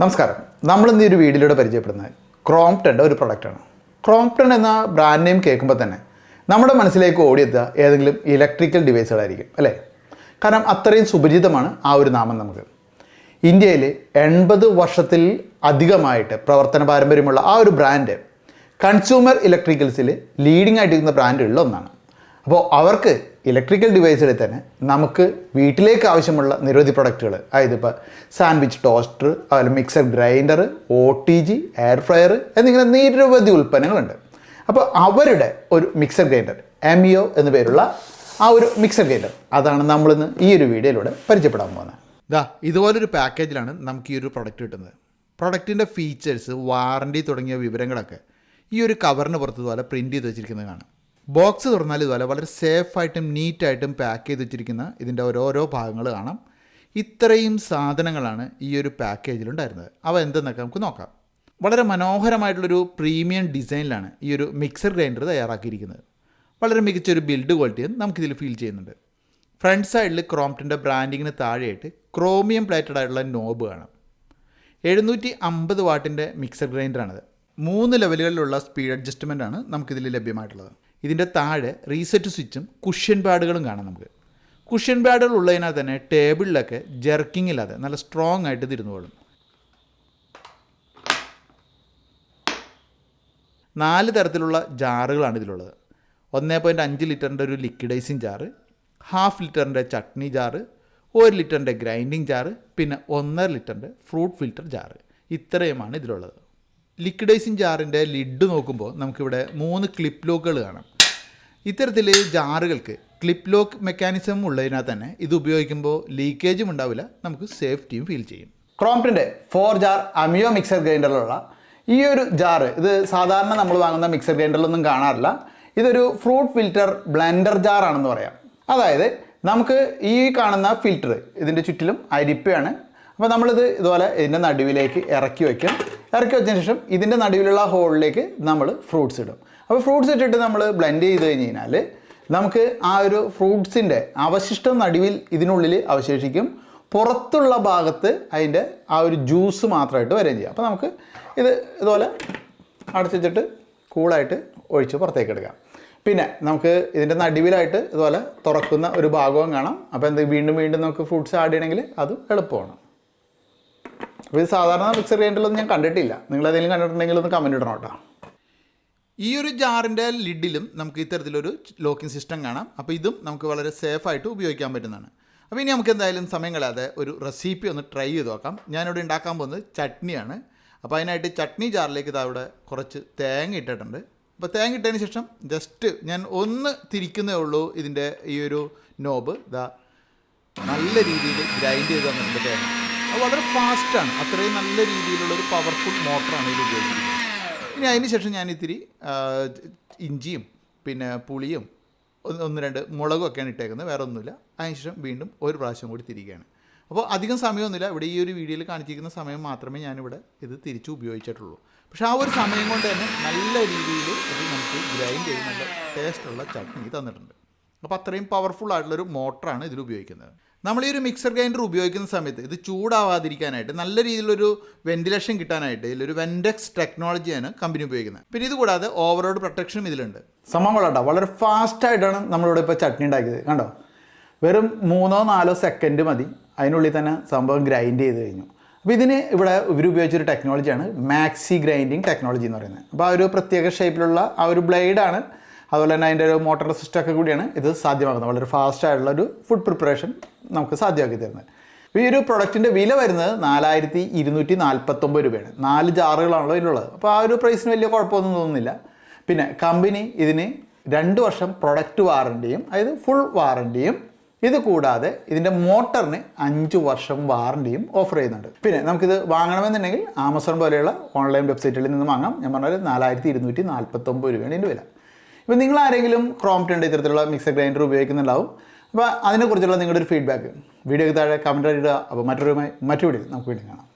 നമസ്കാരം. നമ്മളിന്ന് ഈ ഒരു വീഡിയോയിലൂടെ പരിചയപ്പെടുന്നത് ക്രോംപ്ടൻ്റെ ഒരു പ്രൊഡക്റ്റാണ്. ക്രോംപ്ടൺ എന്ന ബ്രാൻഡ് നെയിം കേൾക്കുമ്പോൾ തന്നെ നമ്മുടെ മനസ്സിലേക്ക് ഓടിയെത്തുക ഏതെങ്കിലും ഇലക്ട്രിക്കൽ ഡിവൈസുകളായിരിക്കും അല്ലേ? കാരണം അത്രയും സുപരിചിതമാണ് ആ ഒരു നാമം നമുക്ക്. ഇന്ത്യയിൽ 80 വർഷത്തിൽ അധികമായിട്ട് പ്രവർത്തന പാരമ്പര്യമുള്ള ആ ഒരു ബ്രാൻഡ് കൺസ്യൂമർ ഇലക്ട്രിക്കൽസിൽ ലീഡിംഗ് ആയിട്ടിരിക്കുന്ന ബ്രാൻഡുകളിൽ ഒന്നാണ്. അപ്പോൾ അവർക്ക് ഇലക്ട്രിക്കൽ ഡിവൈസുകളിൽ തന്നെ നമുക്ക് വീട്ടിലേക്ക് ആവശ്യമുള്ള നിരവധി പ്രൊഡക്റ്റുകൾ, അതായത് ഇപ്പോൾ സാൻഡ്വിച്ച് ടോസ്റ്റർ, അതുപോലെ mixer grinder, OTG, air fryer എന്നിങ്ങനെ നിരവധി ഉൽപ്പന്നങ്ങളുണ്ട്. അപ്പോൾ അവരുടെ ഒരു മിക്സർ ഗ്രൈൻഡർ അമിയോ എന്നു പേരുള്ള ആ ഒരു മിക്സർ ഗ്രൈൻഡർ അതാണ് നമ്മളിന്ന് ഈ ഒരു വീഡിയോയിലൂടെ പരിചയപ്പെടാൻ പോകുന്നത്. ഇതുപോലൊരു പാക്കേജിലാണ് നമുക്ക് ഈ ഒരു പ്രൊഡക്റ്റ് കിട്ടുന്നത്. പ്രൊഡക്റ്റിൻ്റെ ഫീച്ചേഴ്സ്, വാറണ്ടി തുടങ്ങിയ വിവരങ്ങളൊക്കെ ഈ ഒരു കവറിന് പുറത്ത് ഇതുപോലെ പ്രിൻറ്റ് ചെയ്ത് വെച്ചിരിക്കുന്നത് കാണാം. ബോക്സ് തുറന്നാൽ ഇതുപോലെ വളരെ സേഫായിട്ടും നീറ്റായിട്ടും പാക്ക് ചെയ്ത് വെച്ചിരിക്കുന്ന ഇതിൻ്റെ ഓരോരോ ഭാഗങ്ങൾ കാണാം. ഇത്രയും സാധനങ്ങളാണ് ഈ ഒരു പാക്കേജിലുണ്ടായിരുന്നത്. അവ എന്തെന്നൊക്കെ നമുക്ക് നോക്കാം. വളരെ മനോഹരമായിട്ടുള്ളൊരു പ്രീമിയം ഡിസൈനിലാണ് ഈ ഒരു മിക്സർ ഗ്രൈൻഡർ തയ്യാറാക്കിയിരിക്കുന്നത്. വളരെ മികച്ചൊരു ബിൽഡ് ക്വാളിറ്റിയും നമുക്കിതിൽ ഫീൽ ചെയ്യുന്നുണ്ട്. ഫ്രണ്ട് സൈഡിൽ ക്രോംപ്ടൻ്റെ ബ്രാൻഡിങ്ങിന് താഴെയായിട്ട് ക്രോമിയം പ്ലേറ്റഡ് ആയിട്ടുള്ള നോബ് കാണാം. 750 വാട്ടിൻ്റെ മിക്സർ ഗ്രൈൻഡറാണിത്. 3 ലെവലുകളിലുള്ള സ്പീഡ് അഡ്ജസ്റ്റ്മെൻറ്റാണ് നമുക്കിതിൽ ലഭ്യമായിട്ടുള്ളത്. ഇതിൻ്റെ താഴെ റീസെറ്റ് സ്വിച്ചും കുഷ്യൻ പാഡുകളും കാണാം നമുക്ക്. കുഷ്യൻ പാഡുകൾ ഉള്ളതിനാൽ തന്നെ ടേബിളിലൊക്കെ ജെർക്കിംഗ് ഇല്ലാതെ നല്ല സ്ട്രോങ് ആയിട്ട് തിരുന്നുകൊള്ളും. 4 തരത്തിലുള്ള ജാറുകളാണ് ഇതിലുള്ളത്. 1.5 ലിറ്ററിൻ്റെ ഒരു ലിക്വിഡൈസിങ് ജാറ്, 1/2 ലിറ്ററിൻ്റെ ചട്നി ജാറ്, 1 ലിറ്ററിൻ്റെ ഗ്രൈൻഡിങ് ജാറ്, പിന്നെ 1.5 ലിറ്ററിൻ്റെ ഫ്രൂട്ട് ഫിൽറ്റർ ജാറ്. ഇത്രയുമാണ് ഇതിലുള്ളത്. ലിക്വിഡൈസിങ് ജാറിൻ്റെ ലിഡ് നോക്കുമ്പോൾ നമുക്കിവിടെ 3 ക്ലിപ്പ് ലോക്കുകൾ കാണാം. ഇത്തരത്തിൽ ജാറുകൾക്ക് ക്ലിപ്പ് ലോക്ക് മെക്കാനിസം ഉള്ളതിനാൽ തന്നെ ഇത് ഉപയോഗിക്കുമ്പോൾ ലീക്കേജും ഉണ്ടാവില്ല, നമുക്ക് സേഫ്റ്റിയും ഫീൽ ചെയ്യും. ക്രോംപ്ടൻ്റെ 4 ജാർ അമിയോ മിക്സർ ഗ്രൈൻഡറിലുള്ള ഈ ഒരു ജാറ് ഇത് സാധാരണ നമ്മൾ വാങ്ങുന്ന മിക്സർ ഗ്രൈൻഡറിലൊന്നും കാണാറില്ല. ഇതൊരു ഫ്രൂട്ട് ഫിൽറ്റർ ബ്ലെൻഡർ ജാറാണെന്ന് പറയാം. അതായത് നമുക്ക് ഈ കാണുന്ന ഫിൽറ്റർ ഇതിൻ്റെ ചുറ്റിലും അരിപ്പയാണ്. അപ്പോൾ നമ്മളിത് ഇതുപോലെ ഇതിൻ്റെ നടുവിലേക്ക് ഇറക്കി വെച്ചതിന് ശേഷം ഇതിൻ്റെ നടുവിലുള്ള ഹോളിലേക്ക് നമ്മൾ ഫ്രൂട്ട്സ് ഇടും. അപ്പോൾ ഫ്രൂട്ട്സ് ഇട്ടിട്ട് നമ്മൾ ബ്ലെൻഡ് ചെയ്ത് കഴിഞ്ഞ് കഴിഞ്ഞാൽ നമുക്ക് ആ ഒരു ഫ്രൂട്ട്സിൻ്റെ അവശിഷ്ടം നടുവിൽ ഇതിനുള്ളിൽ അവശേഷിക്കും. പുറത്തുള്ള ഭാഗത്ത് അതിൻ്റെ ആ ഒരു ജ്യൂസ് മാത്രമായിട്ട് വരികയും ചെയ്യാം. അപ്പോൾ നമുക്ക് ഇത് ഇതുപോലെ അടച്ചിട്ട് കൂളായിട്ട് ഒഴിച്ച് പുറത്തേക്ക് എടുക്കാം. പിന്നെ നമുക്ക് ഇതിൻ്റെ നടുവിലായിട്ട് ഇതുപോലെ തുറക്കുന്ന ഒരു ഭാഗവും കാണാം. അപ്പോൾ വീണ്ടും നമുക്ക് ഫ്രൂട്ട്സ് ആഡ് ചെയ്യണമെങ്കിൽ അതും എളുപ്പമാണ്. അപ്പോൾ ഇത് സാധാരണ മിക്സർ ഗ്രൈൻഡറിലൊന്നും ഞാൻ കണ്ടിട്ടില്ല. നിങ്ങളേതെങ്കിലും കണ്ടിട്ടുണ്ടെങ്കിൽ ഒന്ന് കമൻറ്റ് ഇടണം കേട്ടോ. ഈ ഒരു ജാറിൻ്റെ ലിഡിലും നമുക്ക് ഇത്തരത്തിലൊരു ലോക്കിംഗ് സിസ്റ്റം കാണാം. അപ്പോൾ ഇതും നമുക്ക് വളരെ സേഫായിട്ട് ഉപയോഗിക്കാൻ പറ്റുന്നതാണ്. അപ്പോൾ ഇനി നമുക്ക് എന്തായാലും സമയം കളയാതെ ഒരു റെസിപ്പി ഒന്ന് ട്രൈ ചെയ്ത് നോക്കാം. ഞാനിവിടെ ഉണ്ടാക്കാൻ പോകുന്നത് ചട്നിയാണ്. അപ്പോൾ അതിനായിട്ട് ചട്നി ജാറിലേക്ക് അവിടെ കുറച്ച് തേങ്ങ ഇട്ടിട്ടുണ്ട്. അപ്പോൾ തേങ്ങ ഇട്ടതിന് ശേഷം ജസ്റ്റ് ഞാൻ ഒന്ന് തിരിക്കുന്നേ ഉള്ളൂ. ഇതിൻ്റെ ഈ ഒരു നോബ് നല്ല രീതിയിൽ ഗ്രൈൻഡ് ചെയ്ത് തന്നിട്ടുണ്ട് തേങ്ങ. അത് വളരെ ഫാസ്റ്റാണ്. അത്രയും നല്ല രീതിയിലുള്ളൊരു പവർഫുൾ മോട്ടറാണ് ഇത് ഉപയോഗിക്കുന്നത്. ഇനി അതിന് ശേഷം ഞാൻ ഇത്തിരി ഇഞ്ചിയും പിന്നെ പുളിയും 1-2 മുളകും ഒക്കെയാണ് ഇട്ടേക്കുന്നത്, വേറെ ഒന്നുമില്ല. അതിനുശേഷം വീണ്ടും ഒരു പ്രാവശ്യം കൂടി തിരിക്കുകയാണ്. അപ്പോൾ അധികം സമയമൊന്നുമില്ല. ഇവിടെ ഈ ഒരു വീഡിയോയിൽ കാണിച്ചിരിക്കുന്ന സമയം മാത്രമേ ഞാനിവിടെ ഇത് തിരിച്ച് ഉപയോഗിച്ചിട്ടുള്ളൂ. പക്ഷേ ആ ഒരു സമയം കൊണ്ട് തന്നെ നല്ല രീതിയിൽ ഇത് നമുക്ക് ഗ്രൈൻഡ് ചെയ്ത് നല്ല ടേസ്റ്റുള്ള ചട്നി തന്നിട്ടുണ്ട്. അപ്പോൾ അത്രയും പവർഫുൾ ആയിട്ടുള്ളൊരു മോട്ടറാണ് ഇതിൽ ഉപയോഗിക്കുന്നത്. നമ്മൾ ഈ ഒരു മിക്സർ ഗ്രൈൻഡർ ഉപയോഗിക്കുന്ന സമയത്ത് ഇത് ചൂടാവാതിരിക്കാനായിട്ട് നല്ല രീതിയിലൊരു വെന്റിലേഷൻ കിട്ടാനായിട്ട് ഇതിലൊരു Vent-X ടെക്നോളജിയാണ് കമ്പനി ഉപയോഗിക്കുന്നത്. പിന്നെ ഇത് കൂടാതെ ഓവറോഡ് പ്രൊട്ടക്ഷനും ഇതിലുണ്ട്. സംഭവം കൊള്ളാട്ടോ. വളരെ ഫാസ്റ്റായിട്ടാണ് നമ്മളിവിടെ ഇപ്പോൾ ചട്നി ഉണ്ടാക്കിയത്. കണ്ടോ, വെറും 3-4 സെക്കൻഡ് മതി, അതിനുള്ളിൽ തന്നെ സംഭവം ഗ്രൈൻഡ് ചെയ്ത് കഴിഞ്ഞു. അപ്പോൾ ഇതിന് ഇവിടെ ഇവർ ഉപയോഗിച്ചൊരു ടെക്നോളജിയാണ് MaxiGrind ടെക്നോളജി എന്ന് പറയുന്നത്. അപ്പോൾ ആ ഒരു പ്രത്യേക ഷേപ്പിലുള്ള ആ ഒരു ബ്ലേഡാണ്, അതുപോലെ തന്നെ അതിൻ്റെ ഒരു മോട്ടോർ സിസ്റ്റമൊക്കെ കൂടിയാണ് ഇത് സാധ്യമാക്കുന്നത്. വളരെ ഫാസ്റ്റ് ആയിട്ടുള്ളൊരു ഫുഡ് പ്രിപ്പറേഷൻ നമുക്ക് സാധ്യമാക്കി തരുന്നത്. ഈ ഒരു പ്രൊഡക്റ്റിൻ്റെ വില വരുന്നത് 4249 രൂപയാണ്. 4 ജാറുകളാണല്ലോ ഇതിലുള്ളത്. അപ്പോൾ ആ ഒരു പ്രൈസിന് വലിയ കുഴപ്പമൊന്നും തോന്നുന്നില്ല. പിന്നെ കമ്പനി ഇതിന് 2 വർഷം പ്രൊഡക്റ്റ് വാറണ്ടിയും, അതായത് ഫുൾ വാറണ്ടിയും, ഇത് കൂടാതെ ഇതിൻ്റെ മോട്ടറിന് 5 വർഷം വാറണ്ടിയും ഓഫർ ചെയ്യുന്നുണ്ട്. പിന്നെ നമുക്കിത് വാങ്ങണമെന്നുണ്ടെങ്കിൽ ആമസോൺ പോലെയുള്ള ഓൺലൈൻ വെബ്സൈറ്റുകളിൽ നിന്ന് വാങ്ങാം. ഞാൻ പറഞ്ഞാൽ 4249 രൂപയാണ് ഇതിൻ്റെ വില. ഇപ്പോൾ നിങ്ങൾ ആരെങ്കിലും ക്രോംപ്ടൻ്റെ ഇത്തരത്തിലുള്ള മിക്സർ ഗ്രൈൻഡർ ഉപയോഗിക്കുന്നുണ്ടാവും. അപ്പോൾ അതിനെക്കുറിച്ചുള്ള നിങ്ങളുടെ ഒരു ഫീഡ്ബാക്ക് വീഡിയോയ്ക്ക് താഴെ കമൻറ്റ് ഇടുക. അപ്പോൾ മറ്റു വീഡിയോയിൽ നമുക്ക് വീണ്ടും കാണാം.